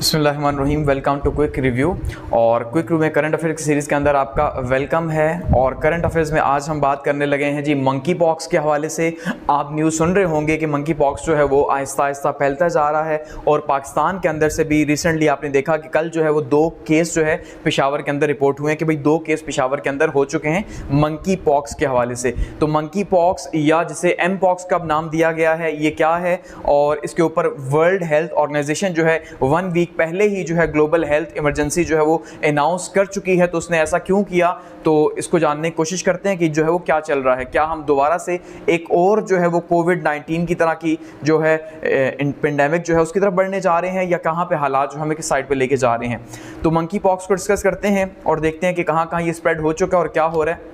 बिस्मिल्लाहिर्रहमानिर्रहीम। Welcome to quick review. और quick review में करंट अफेयर की सीरीज़ के अंदर आपका वेलकम है। और करंट अफेयर्स में आज हम बात करने लगे हैं जी मंकी पॉक्स के हवाले से। आप न्यूज़ सुन रहे होंगे कि मंकी पॉक्स जो है वो आहिस्ता आहिस्ता फैलता जा रहा है और पाकिस्तान के अंदर से भी रिसेंटली आपने देखा कि कल जो है वो 2 केस जो है पेशावर के अंदर रिपोर्ट हुए हैं कि भाई 2 केस पेशावर के अंदर हो चुके हैं मंकी पॉक्स के हवाले से। तो मंकी पॉक्स या जिसे एम पॉक्स का नाम दिया गया है, ये क्या है और इसके ऊपर वर्ल्ड हेल्थ ऑर्गेनाइजेशन जो है 1 वीक पहले ही जो है ग्लोबल हेल्थ इमरजेंसी जो है वो अनाउंस कर चुकी है। तो उसने ऐसा क्यों किया, तो इसको जानने की कोशिश करते हैं कि जो है वो क्या चल रहा है। क्या हम दोबारा से एक और जो है वो कोविड-19 की तरह की जो है पेंडेमिक जो है उसकी तरफ बढ़ने जा रहे हैं, या कहाँ पे हालात जो हमें किस साइड पे लेके जा रहे हैं। तो मंकी पॉक्स को डिस्कस करते हैं और देखते हैं कि कहाँ कहाँ ये स्प्रेड हो चुका है और क्या हो रहा है।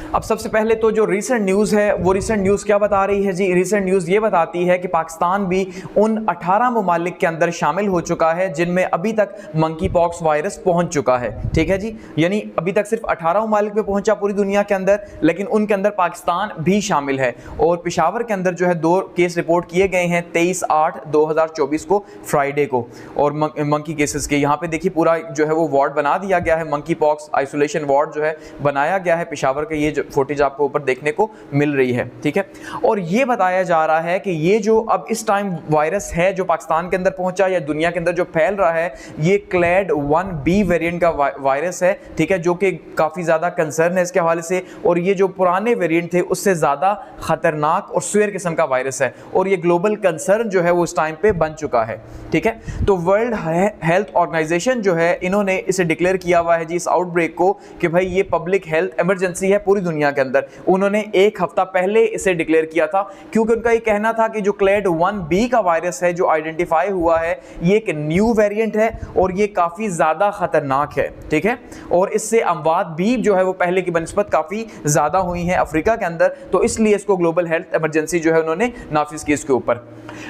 अब सबसे पहले तो जो रीसेंट न्यूज़ है वो रीसेंट न्यूज़ क्या बता रही है जी। रीसेंट न्यूज़ ये बताती है कि पाकिस्तान भी उन 18 ममालिक के अंदर शामिल हो चुका है जिनमें अभी तक मंकी पॉक्स वायरस पहुंच चुका है। ठीक है जी, यानी अभी तक सिर्फ 18 ममालिक में पहुंचा पूरी दुनिया के अंदर, लेकिन उनके अंदर पाकिस्तान भी शामिल है। और पेशावर के अंदर जो है 2 केस रिपोर्ट किए गए हैं 23/8/2024 को, फ्राइडे को। और मंकी केसेस के यहाँ पे देखिए पूरा जो है वो वार्ड बना दिया गया है, मंकी पॉक्स आइसोलेशन वार्ड जो है बनाया गया है पेशावर के। ये फुटेज आपको ऊपर देखने को मिल रही है। ठीक है, और ये बताया जा रहा है कि ये जो अब इस टाइम वायरस है जो पाकिस्तान के अंदर पहुंचा या दुनिया के अंदर जो फैल रहा है, ये क्लैड 1B वेरिएंट का वायरस है। ठीक है, जो कि काफ़ी ज़्यादा कंसर्न है इसके हवाले से। और ये जो पुराने वेरिएंट थे उससे ज़्यादा खतरनाक और सुअर किस्म का वायरस है और ये ग्लोबल कंसर्न जो है वो इस टाइम पे बन चुका है। ठीक है, तो वर्ल्ड हेल्थ ऑर्गेनाइजेशन जो है इन्होंने इसे डिक्लेयर किया हुआ है जी, इस आउटब्रेक को, कि भाई ये पब्लिक हेल्थ इमरजेंसी है पूरी दुनिया के अंदर। उन्होंने 1 हफ्ता पहले इसे डिक्लेयर किया था, क्योंकि उनका ये कहना था कि जो क्लैड 1B का वायरस है जो आइडेंटिफाई हुआ है, ये एक न्यू वेरिएंट है और ये काफ़ी ज़्यादा खतरनाक है। ठीक है, और इससे अमवात भी जो है वो पहले की बनिस्बत काफ़ी ज़्यादा हुई हैं अफ्रीका के अंदर। तो इसलिए इसको ग्लोबल हेल्थ इमरजेंसी जो है उन्होंने नाफिज की इसके ऊपर।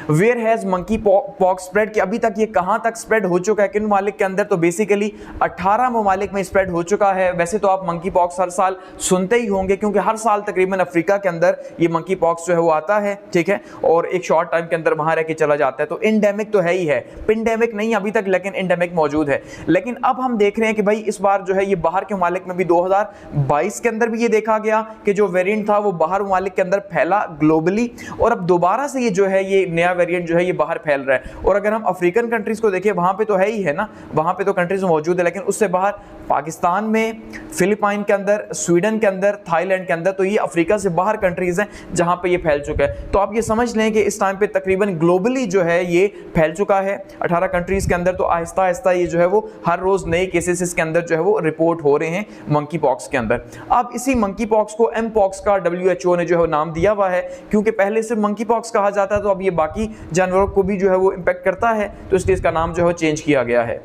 Where has monkeypox spread, कि अभी तक ये कहाँ तक स्प्रेड हो चुका है, किन ममालिक के अंदर, तो बेसिकली 18 ममालिक में स्प्रेड हो चुका है। वैसे तो आप मंकी पॉक्स हर साल सुनते ही होंगे, क्योंकि हर साल तकरीबन अफ्रीका के अंदर ये मंकी पॉक्स जो है वो आता है। ठीक है, और एक शॉर्ट टाइम के अंदर वहां रह के चला जाता है। तो इंडेमिक तो है ही है, पेंडेमिक नहीं अभी तक, लेकिन इंडेमिक मौजूद है। लेकिन अब हम देख रहे हैं कि भाई इस बार जो है ये बाहर के ममालिक में भी 2022 के अंदर भी ये देखा गया कि जो वेरिएंट था वो बाहर ममालिक के अंदर फैला ग्लोबली, और अब दोबारा से ये जो है ये नया वेरिएंट जो है ये बाहर फैल रहा है। और अगर हम अफ्रीकन कंट्रीज को देखें, वहां पे तो है ही है ना, वहां पे तो कंट्रीज मौजूद है, लेकिन उससे बाहर पाकिस्तान में, फिलिपाइन के अंदर, स्वीडन के अंदर, थाईलैंड के अंदर, तो ये अफ्रीका से बाहर कंट्रीज हैं जहां पे ये फैल चुका है। तो आप ये समझ लें कि इस टाइम पे तकरीबन ग्लोबली जो है ये फैल चुका है 18 कंट्रीज के अंदर। तो आहिस्ता आहिस्ता ये जो है वो हर रोज नए केसेस इसके अंदर जो है वो रिपोर्ट हो रहे हैं मंकी पॉक्स के अंदर। अब इसी मंकी पॉक्स को एम पॉक्स का WHO ने जो है नाम दिया हुआ है, क्योंकि पहले सिर्फ मंकी पॉक्स कहा जाता है, तो अब ये बाकी जानवरों को भी जो है वो इंपैक्ट करता है, तो इसलिए इसका नाम जो है चेंज किया गया है।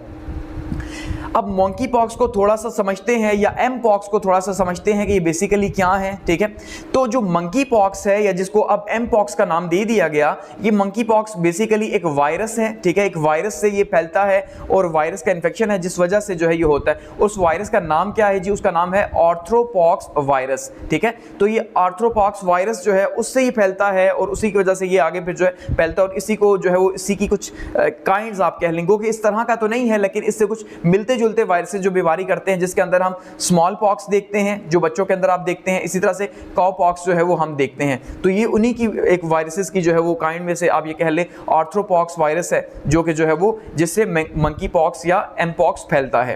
अब मंकी पॉक्स को थोड़ा सा समझते हैं, या एम पॉक्स को थोड़ा सा समझते हैं कि ये बेसिकली क्या है। ठीक है, तो जो मंकी पॉक्स है, या जिसको अब एम पॉक्स का नाम दे दिया गया, ये मंकी पॉक्स बेसिकली एक वायरस है। ठीक है, एक वायरस से ये फैलता है और वायरस का इन्फेक्शन है जिस वजह से जो है ये होता है। उस वायरस का नाम क्या है जी, उसका नाम है आर्थ्रोपॉक्स वायरस। ठीक है, तो ये आर्थ्रोपॉक्स वायरस जो है उससे ही फैलता है और उसी की वजह से ये आगे फिर जो है फैलता है। और इसी को जो है वो इसी की कुछ काइंड्स आप कह लेंगे कि इस तरह का तो नहीं है, लेकिन इससे कुछ मिलते जुलते वायरसेस जो बीमारी करते हैं, जिसके अंदर हम स्मॉल पॉक्स देखते हैं जो बच्चों के अंदर आप देखते हैं, इसी तरह से काउ पॉक्स जो है वो हम देखते हैं। तो ये उन्हीं की एक वायरसेस की जो है वो काइंड में से आप ये कह ले आर्थ्रोपॉक्स वायरस है, जो कि जो है वो जिससे मंकी पॉक्स या एम पॉक्स फैलता है।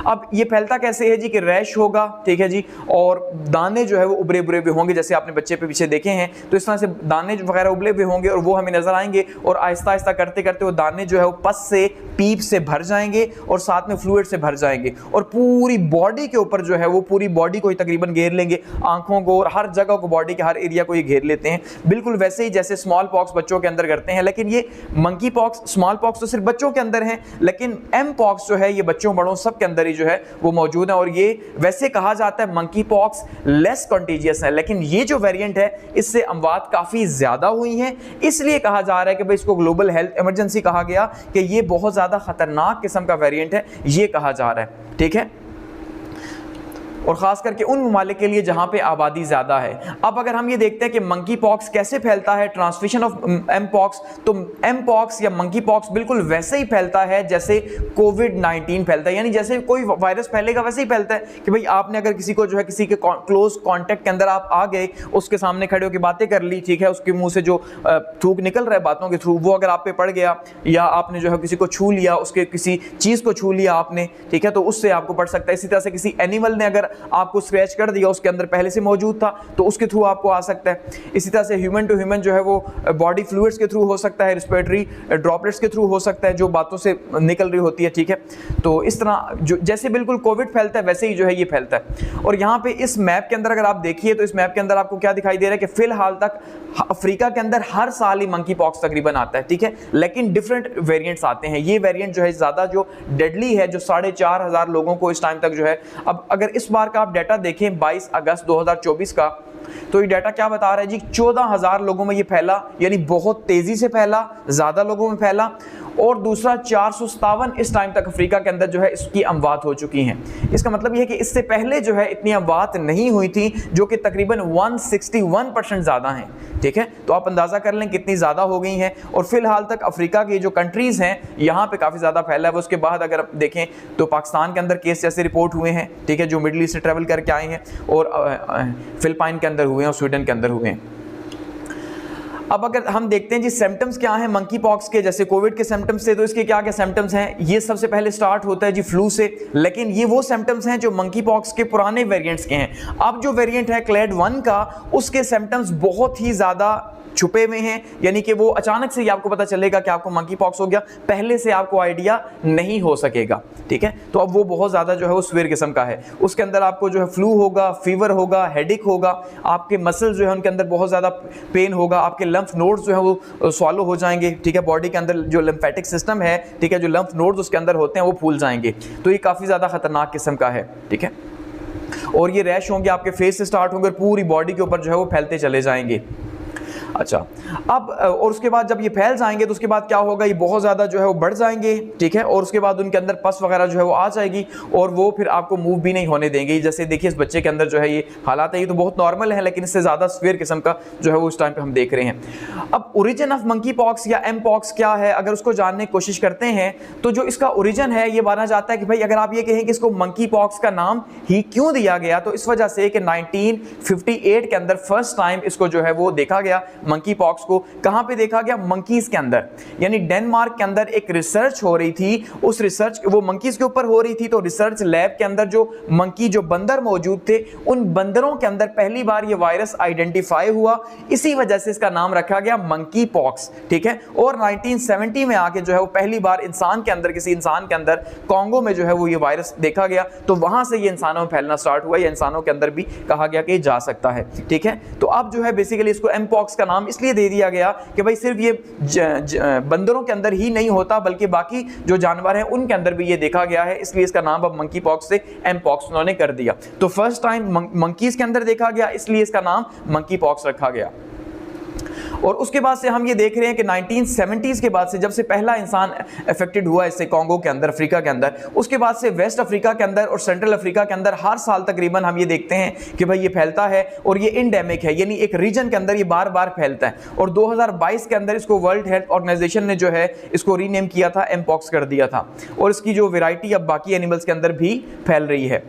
अब ये फैलता कैसे है जी, कि रैश होगा, ठीक है जी, और दाने जो है वो उभरे उभरे हुए होंगे, जैसे आपने बच्चे पे पीछे देखे हैं, तो इस तरह से दाने वगैरह उबले हुए होंगे और वो हमें नजर आएंगे, और आहिस्ता आहिस्ता करते करते वो दाने जो है वो पस से, पीप से भर जाएंगे और साथ में फ्लूइड से भर जाएंगे और पूरी बॉडी के ऊपर जो है वो पूरी बॉडी को ही तकरीबन घेर लेंगे, आंखों को और हर जगह को, बॉडी के हर एरिया को ये घेर लेते हैं, बिल्कुल वैसे ही जैसे स्मॉल पॉक्स बच्चों के अंदर करते हैं। लेकिन ये मंकी पॉक्स, स्मॉल पॉक्स तो सिर्फ बच्चों के अंदर है, लेकिन एम पॉक्स जो है ये बच्चों बड़ों सब के अंदर ही जो है वो मौजूद है। और ये वैसे कहा जाता है मंकी पॉक्स लेस कंटेजियस है, लेकिन ये जो वेरिएंट है इससे अमवात काफी ज्यादा हुई हैं, इसलिए कहा जा रहा है कि भाई इसको ग्लोबल हेल्थ इमरजेंसी कहा गया, कि ये बहुत ज्यादा खतरनाक किस्म का वेरिएंट है, ये कहा जा रहा है। ठीक है, और ख़ास करके उन ममालिक के लिए जहाँ पे आबादी ज़्यादा है। अब अगर हम ये देखते हैं कि मंकी पॉक्स कैसे फैलता है, ट्रांसमिशन ऑफ एम पॉक्स, तो एम पॉक्स या मंकी पॉक्स बिल्कुल वैसे ही फैलता है जैसे कोविड-19 फैलता है, यानी जैसे कोई वायरस फैलेगा वैसे ही फैलता है कि भाई आपने अगर किसी को जो है किसी के क्लोज कॉन्टैक्ट के अंदर आप आ गए, उसके सामने खड़े होकर बातें कर ली, ठीक है, उसके मुंह से जो थूक निकल रहा है बातों के थ्रू वो अगर आप पे पड़ गया, या आपने जो है किसी को छू लिया, उसके किसी चीज़ को छू लिया आपने, ठीक है, तो उससे आपको पड़ सकता है। इसी तरह से किसी एनिमल ने अगर आपको स्क्रैच कर दिया, उसके अंदर पहले से मौजूद था, तो उसके थ्रू आपको आ सकता है। इसी तरह से ह्यूमन टू ह्यूमन जो है वो बॉडी फ्लूइड्स के थ्रू हो सकता है, रिस्पिरेटरी ड्रॉपलेट्स के थ्रू हो सकता है जो बातों से निकल रही होती है, ठीक है। तो इस तरह जो जैसे बिल्कुल कोविड फैलता है वैसे ही जो है ये फैलता है। और यहाँ पे इस मैप के अंदर अगर आप देखिए तो इस मैप के अंदर आपको क्या दिखाई दे रहा है कि फिलहाल तक अफ्रीका के अंदर हर साल ही मंकी पॉक्स तकरीबन आता है, ठीक है, लेकिन डिफरेंट वेरिएंट्स आते हैं। ये वेरिएंट जो है ज़्यादा जो डेडली है, जो 4,500 लोगों को इस टाइम तक जो है, अब अगर इस बार का आप डाटा देखें 22 अगस्त 2024 का, तो ये डाटा क्या बता रहा है जी, 14,000 लोगों में ये फैला, यानी बहुत तेजी से फैला, ज़्यादा लोगों में फैला। और दूसरा 457 इस टाइम तक अफ्रीका के अंदर जो है इसकी अमवात हो चुकी हैं। इसका मतलब ये है कि इससे पहले जो है इतनी अमवात नहीं हुई थी, जो कि तकरीबन 161% ज़्यादा हैं, ठीक है। तो आप अंदाज़ा कर लें कितनी ज़्यादा हो गई हैं। और फिलहाल तक अफ्रीका की जो कंट्रीज़ हैं यहाँ पे काफ़ी ज़्यादा फैला है। उसके बाद अगर आप देखें तो पाकिस्तान के अंदर केस जैसे रिपोर्ट हुए हैं, ठीक है, जो मिडल ईस्ट से ट्रैवल करके आए हैं, और फिलिपाइन के अंदर हुए हैं और स्वीडन के अंदर हुए हैं। अब अगर हम देखते हैं जी सिम्टम्स क्या हैं मंकी पॉक्स के, जैसे कोविड के सिम्टम्स थे, तो इसके क्या क्या सिम्टम्स हैं। ये सबसे पहले स्टार्ट होता है जी फ्लू से, लेकिन ये वो सिम्टम्स हैं जो मंकी पॉक्स के पुराने वेरिएंट्स के हैं। अब जो वेरिएंट है क्लेड 1 का, उसके सिम्टम्स बहुत ही ज़्यादा छुपे हुए हैं, यानी कि वो अचानक से ही आपको पता चलेगा कि आपको मंकी पॉक्स हो गया, पहले से आपको आइडिया नहीं हो सकेगा, ठीक है। तो अब वो बहुत ज़्यादा जो है वो सीवियर किस्म का है। उसके अंदर आपको जो है फ्लू होगा, फीवर होगा, हेडेक होगा, आपके मसल्स जो है उनके अंदर बहुत ज़्यादा पेन होगा, आपके लम्फ नोड्स जो है वो स्वालो हो जाएंगे, ठीक है, बॉडी के अंदर जो लिम्फेटिक सिस्टम है, ठीक है, जो लम्फ नोड्स उसके अंदर होते हैं वो फूल जाएंगे। तो ये काफ़ी ज़्यादा खतरनाक किस्म का है, ठीक है। और ये रैश होंगे आपके फेस से स्टार्ट होंगे और पूरी बॉडी के ऊपर जो है वो फैलते चले जाएंगे। अच्छा, अब और उसके बाद जब ये फैल जाएंगे तो उसके बाद क्या होगा, ये बहुत ज़्यादा जो है वो बढ़ जाएंगे, ठीक है, और उसके बाद उनके अंदर पस वगैरह जो है वो आ जाएगी और वो फिर आपको मूव भी नहीं होने देंगे। जैसे देखिए इस बच्चे के अंदर जो है ये हालात है, ये तो बहुत नॉर्मल है, लेकिन इससे ज़्यादा सीवियर किस्म का जो है वो उस टाइम पे हम देख रहे हैं। अब ओरिजिन ऑफ मंकी पॉक्स या एम पॉक्स क्या है, अगर उसको जानने की कोशिश करते हैं तो जो इसका ओरिजिन है ये माना जाता है कि भाई अगर आप ये कहें कि इसको मंकी पॉक्स का नाम ही क्यों दिया गया, तो इस वजह से कि 1958 के अंदर फर्स्ट टाइम इसको जो है वो देखा गया, मंकी पॉक्स को। कहां पे देखा गया, मंकीज के अंदर, यानी डेनमार्क के अंदर एक रिसर्च हो रही थी, उस रिसर्च वो मंकीज के ऊपर हो रही थी। तो रिसर्च लैब के अंदर जो मंकी जो बंदर मौजूद थे, उन बंदरों के अंदर पहली बार ये वायरस आइडेंटिफाई हुआ, इसी वजह से इसका नाम रखा गया मंकी पॉक्स, ठीक है। और 1970 में आके जो है वो पहली बार इंसान के अंदर, किसी इंसान के अंदर कॉन्गो में जो है वो ये वायरस देखा गया, तो वहां से ये इंसानों में फैलना स्टार्ट हुआ, या इंसानों के अंदर भी कहा गया कि जा सकता है, ठीक है। तो अब जो है बेसिकली इसको एम पॉक्स का नाम इसलिए दे दिया गया कि भाई सिर्फ ये बंदरों के अंदर ही नहीं होता, बल्कि बाकी जो जानवर हैं उनके अंदर भी ये देखा गया है, इसलिए इसका नाम अब मंकी पॉक्स से एम पॉक्स उन्होंने कर दिया। तो फर्स्ट टाइम मंकीज के अंदर देखा गया, इसलिए इसका नाम मंकी पॉक्स रखा गया। और उसके बाद से हम ये देख रहे हैं कि 1970s के बाद से, जब से पहला इंसान अफेक्टेड हुआ इससे कॉन्गो के अंदर, अफ्रीका के अंदर, उसके बाद से वेस्ट अफ्रीका के अंदर और सेंट्रल अफ्रीका के अंदर हर साल तकरीबन हम ये देखते हैं कि भाई ये फैलता है और ये इंडेमिक है, यानी एक रीजन के अंदर ये बार बार फैलता है। और 2022 के अंदर इसको वर्ल्ड हेल्थ ऑर्गेनाइजेशन ने जो है इसको रीनेम किया था, एम पॉक्स कर दिया था, और इसकी जो वैरायटी अब बाकी एनिमल्स के अंदर भी फैल रही है।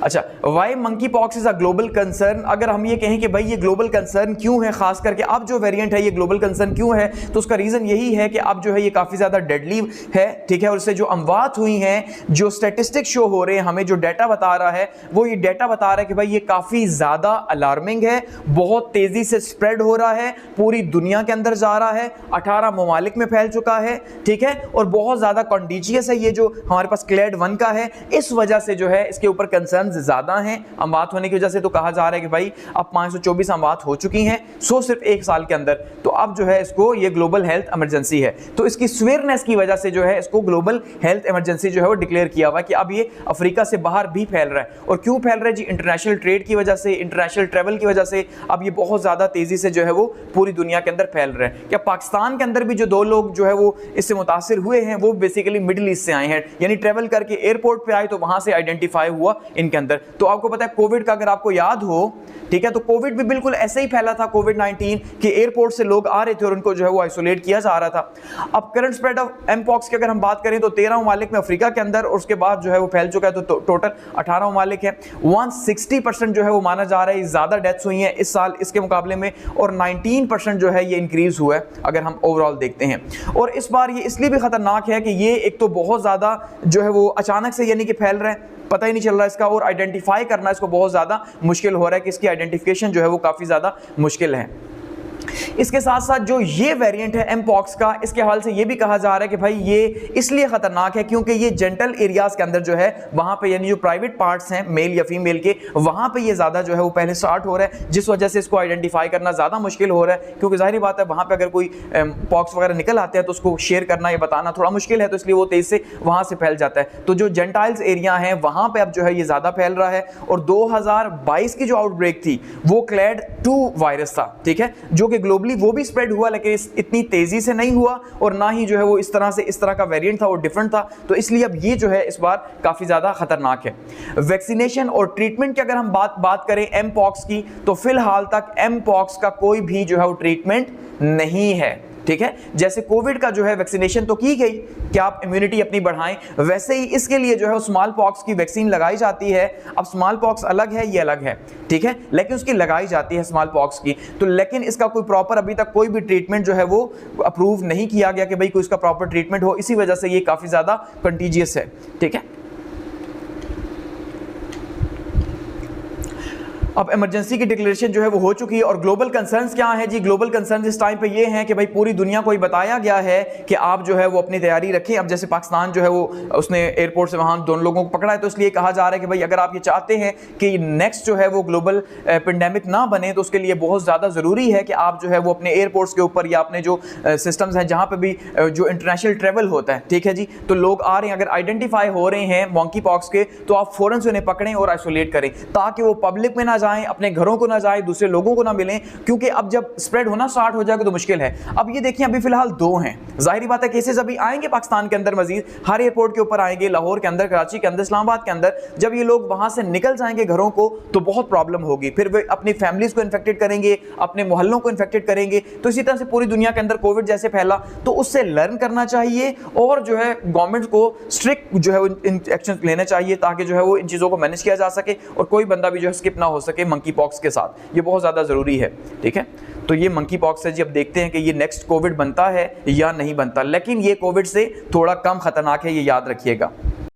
अच्छा, why monkeypox is a global concern. अगर हम ये कहें कि भाई ये ग्लोबल कंसर्न क्यों है, खास करके अब जो वेरिएंट है ये ग्लोबल कंसर्न क्यों है, तो उसका रीजन यही है कि अब जो है ये काफी ज्यादा डेडली है, ठीक है, और इससे जो अमवात हुई हैं, जो स्टैटिस्टिक शो हो रहे हैं, हमें जो डाटा बता रहा है वो ये डाटा बता रहा है कि भाई ये काफी ज्यादा अलार्मिंग है, बहुत तेजी से स्प्रेड हो रहा है, पूरी दुनिया के अंदर जा रहा है, 18 ममालिक में फैल चुका है, ठीक है, और बहुत ज्यादा कॉन्टीजियस है ये जो हमारे पास क्लेड 1 का है। इस वजह से जो है इसके ऊपर कंसर्न रन ज़्यादा हैं अमवात होने की वजह से, तो कहा जा रहा है कि भाई अब 524 अमवात हो चुकी हैं सिर्फ एक साल के अंदर। तो अब जो है इसको ये ग्लोबल हेल्थ इमरजेंसी है, तो इसकी अवेयरनेस की वजह से जो है इसको ग्लोबल हेल्थ इमरजेंसी जो है वो डिक्लेयर किया हुआ है कि अब ये अफ्रीका से बाहर भी फैल रहा है। और क्यों फैल रहा है जी? इंटरनेशनल ट्रेड की वजह से, इंटरनेशनल ट्रेवल की वजह से अब ये बहुत ज़्यादा तेज़ी से जो है वो पूरी दुनिया के अंदर फैल रहा है। क्या पाकिस्तान के अंदर भी जो 2 लोग जो है वो इससे मुतासिर हुए हैं वो बेसिकली मिडिल ईस्ट से आए हैं, यानी ट्रेवल करके एयरपोर्ट पे आए तो वहां से आइडेंटिफाई हुआ इनके अंदर। तो आपको पता है कोविड का, अगर आपको याद हो, ठीक है, तो कोविड भी बिल्कुल ऐसे ही फैला था, कोविड-19 कि एयरपोर्ट से लोग आ रहे थे और उनको जो है वो आइसोलेट किया जा रहा था। अब करंट स्प्रेड ऑफ एमपॉक्स की अगर हम बात करें तो 13 ममालिक में अफ्रीका के अंदर, और उसके बाद जो है वो फैल चुका है, तो टोटल 18 ममालिक है। 160% जो है वो माना जा रहा है ज़्यादा डेथ्स हुई हैं इस साल इसके मुकाबले में, और 19% जो है ये इंक्रीज हुआ है अगर हम ओवरऑल देखते हैं। और इस बार ये इसलिए भी खतरनाक है कि ये एक तो बहुत ज़्यादा जो है वो अचानक से यानी कि फैल रहा है, पता ही नहीं चल रहा इसका, और आइडेंटिफाई करना इसको बहुत ज़्यादा मुश्किल हो रहा है कि इसकी आइडेंटिफिकेशन जो है वो काफ़ी ज़्यादा मुश्किल है। इसके साथ साथ जो ये वेरिएंट है एमपॉक्स का, इसके हवाले से ये भी कहा जा रहा है कि भाई ये इसलिए खतरनाक है क्योंकि ये जेंटल एरियाज के अंदर जो है वहां पे, यानी जो प्राइवेट पार्ट्स हैं मेल या फीमेल के, वहां पे ये ज्यादा जो है वो पहले स्टार्ट हो रहा है, जिस वजह से इसको आइडेंटिफाई करना ज्यादा मुश्किल हो रहा है। क्योंकि जाहिर बात है वहां पे अगर कोई पॉक्स वगैरह निकल आते हैं तो उसको शेयर करना या बताना थोड़ा मुश्किल है, तो इसलिए वो तेज से वहां से फैल जाता है। तो जो जेंटाइल्स एरिया है वहां पे अब जो है ये ज्यादा फैल रहा है। और 2022 की जो आउटब्रेक थी वो क्लैड 2 वायरस था, ठीक है, जो कि ग्लोबली वो भी स्प्रेड हुआ, लेकिन इतनी तेजी से नहीं हुआ, और ना ही जो है वो इस तरह का वेरिएंट था, वो डिफरेंट था। तो इसलिए अब ये जो है इस बार काफी ज्यादा खतरनाक है। वैक्सीनेशन और ट्रीटमेंट की अगर हम बात करें एम पॉक्स की, तो फिलहाल तक एम पॉक्स का कोई भी जो है वो ट्रीटमेंट नहीं है, ठीक है। जैसे कोविड का जो है वैक्सीनेशन तो की गई कि आप इम्यूनिटी अपनी बढ़ाएं, वैसे ही इसके लिए जो है स्मॉल पॉक्स की वैक्सीन लगाई जाती है। अब स्मॉल पॉक्स अलग है, ये अलग है, ठीक है, लेकिन उसकी लगाई जाती है स्मॉल पॉक्स की, तो लेकिन इसका कोई प्रॉपर अभी तक कोई भी ट्रीटमेंट जो है वो अप्रूव नहीं किया गया कि भाई कोई इसका प्रॉपर ट्रीटमेंट हो। इसी वजह से ये काफी ज्यादा कंटीजियस है, ठीक है। अब इमरजेंसी की डिक्लेरेशन जो है वो हो चुकी है। और ग्लोबल कंसर्न्स क्या है जी? ग्लोबल कंसर्न्स इस टाइम पे ये हैं कि भाई पूरी दुनिया को ही बताया गया है कि आप जो है वो अपनी तैयारी रखें। अब जैसे पाकिस्तान जो है वो उसने एयरपोर्ट से वहाँ 2 लोगों को पकड़ा है, तो इसलिए कहा जा रहा है कि भाई अगर आप ये चाहते हैं कि नेक्स्ट जो है वो ग्लोबल पेंडेमिक ना बने, तो उसके लिए बहुत ज़्यादा ज़रूरी है कि आप जो है वो अपने एयरपोर्ट्स के ऊपर या अपने जो सिस्टम्स हैं जहाँ पर भी जो इंटरनेशनल ट्रेवल होता है, ठीक है जी, तो लोग आ रहे हैं, अगर आइडेंटिफाई हो रहे हैं मंकी पॉक्स के, तो आप फ़ौरन से उन्हें पकड़ें और आइसोलेट करें, ताकि वो पब्लिक में ना जाएं, अपने घरों को ना जाए, दूसरे लोगों को ना मिलें, क्योंकि अब जब स्प्रेड होना स्टार्ट हो जाएगा तो मुश्किल है। अब ये देखिए अभी फिलहाल 2 हैं, जाहिर बात है केसेस अभी आएंगे पाकिस्तान के अंदर, मजीद हर एयरपोर्ट के ऊपर आएंगे, लाहौर के अंदर, कराची के अंदर, इस्लामाबाद के अंदर। जब ये लोग वहां से निकल जाएंगे घरों को तो बहुत प्रॉब्लम होगी, फिर वे अपनी फैमिलीज को इन्फेक्टेड करेंगे, अपने मोहल्लों को इन्फेक्टेड करेंगे। तो इसी तरह से पूरी दुनिया के अंदर कोविड जैसे फैला, तो उससे लर्न करना चाहिए और जो है गवर्नमेंट को स्ट्रिक्ट जो है इन एक्शन लेने चाहिए, ताकि जो है वो इन चीज़ों को मैनेज किया जा सके और कोई बंदा भी जो है स्किप ना हो सके मंकी पॉक्स के साथ। ये बहुत ज़्यादा ज़रूरी है, ठीक है। तो ये मंकी पॉक्स है जी। अब देखते हैं कि ये नेक्स्ट कोविड बनता है या नहीं बनता, लेकिन ये कोविड से थोड़ा कम खतरनाक है, ये याद रखिएगा।